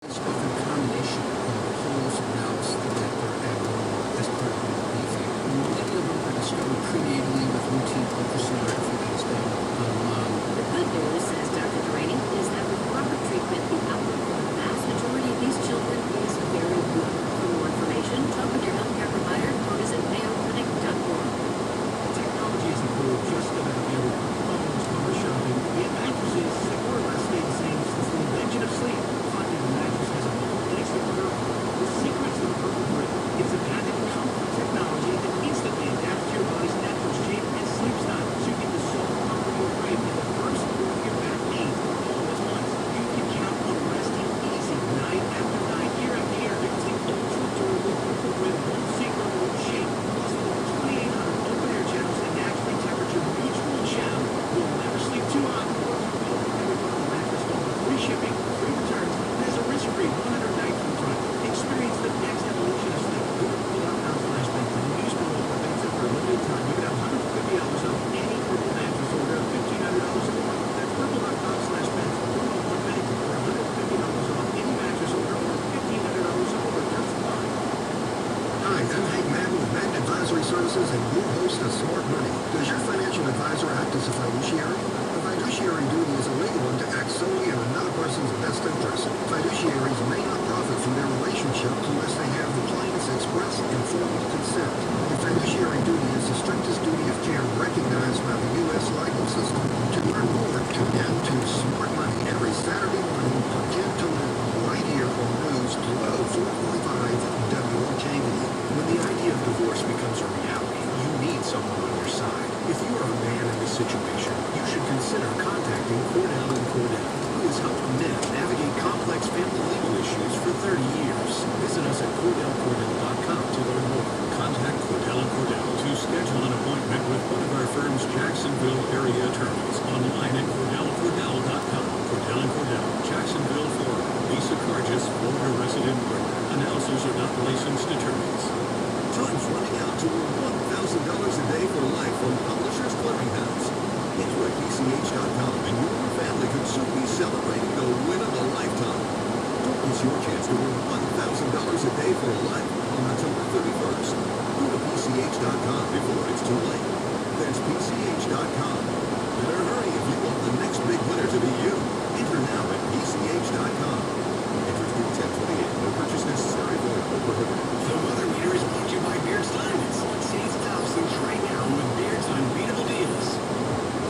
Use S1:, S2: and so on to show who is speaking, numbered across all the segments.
S1: It's often a combination of holes, valves that are abnormal as part of the defect. Many of them are discovered prenatally with routine ultrasonography that is done on lung.
S2: The good news, says Dr. Durrani, is that with proper treatment, the outlook for the vast majority of these children is very good. For more information, talk with your healthcare provider or visit mayoclinic.org.
S3: Technology has improved just about everywhere. Phones, car shopping, and mattresses have more or less stayed the same since the invention of sleep. Finding a mattress has evolved inexplicably. The secret to the perfect grip is a patented comfort technology that instantly adapts to your body's natural shape and sleep style, so you get the soft comfort you crave and the first support of your back pain all at once. You can count on resting easy night after night, year after year. It's the ultra durable perfect grip, won't sink or won't shake. Plus, with over 2,800 open air channels and naturally temperature mutual sound, you'll never sleep too hot or too cold. Every bundle mattress comes with free shipping, free returns, and has a risk-free 100-night free trial. Experience the next evolution of sleep. Go to Purple.com/Benson and use promo code Benson for a limited time. You can have $150 off any Purple mattress order of $1,500 or more. That's Purple.com/Benson. Promo code Benson for $150 off any mattress order over $1,500 or more. Just fine.
S4: Hi, I'm Hank Madden with Madden Advisory Services and your host of Smart Money. Does your financial advisor act as a fiduciary? A fiduciary duty is a legal one to act solely in another person's best interest. Fiduciaries may not profit from their relationship unless they have the client's express informed consent. The fiduciary duty is the strictest duty of care recognized by the U.S. legal system. To learn more, tune in to Smart Money every Saturday morning from 10 to 1 right here on News 12445 WOKV.
S5: When the idea of divorce becomes a reality, you need someone on your side. If you are a man in this situation, you should consider contacting Cordell & Cordell, who has helped men navigate complex family legal issues for 30 years. Visit us at CordellCordell.com to learn more. Contact Cordell & Cordell to schedule an appointment with one of our firm's Jacksonville area attorneys online at CordellCordell.com. Cordell & Cordell, Jacksonville, Florida. Lisa Cargis, Florida resident partner. Announcers are not licensed attorneys.
S6: Time's running out to earn $1,000 a day for life from Publishers Clearinghouse. Enter at PCH.com and your family could soon be celebrating the win of a lifetime. Don't miss your chance to win $1,000 a day for life on October 31st. Go to PCH.com before it's too late. That's PCH.com. Better hurry if you want the next big winner to be you. Enter now at PCH.com. Interest due 10/28. No purchase necessary. Void or prohibited.
S7: The weather meter is brought to you by Beard's Diamonds. Save thousands right now with Beard's unbeatable deals.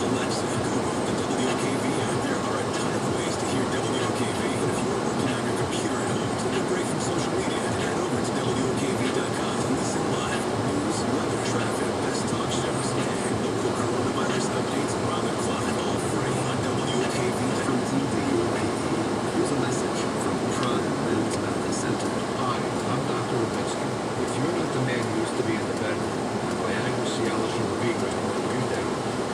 S7: Alexa, Google the WOKV app. There are a ton of ways to hear WOKV. But if you're working on your computer at home, take a break from social media and head over to WOKV.com to listen live. News, weather, traffic, best talk shows, and local coronavirus updates around the clock. All free on WOKV.
S6: From TWOKV, here's a message from Prime Men's Medical Center.
S1: Hi, I'm Dr. Rubitsky. If you're not the man you used to be in the bedroom, Viagra, Cialis, or Viagra will hold you down.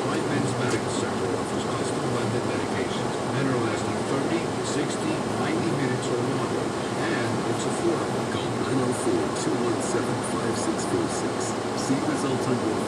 S1: Prime Men's Medical Center offers custom blended medications. Men are lasting 30, 60, 90 minutes or longer, and it's affordable.
S6: Call 904-217-5646. See results on your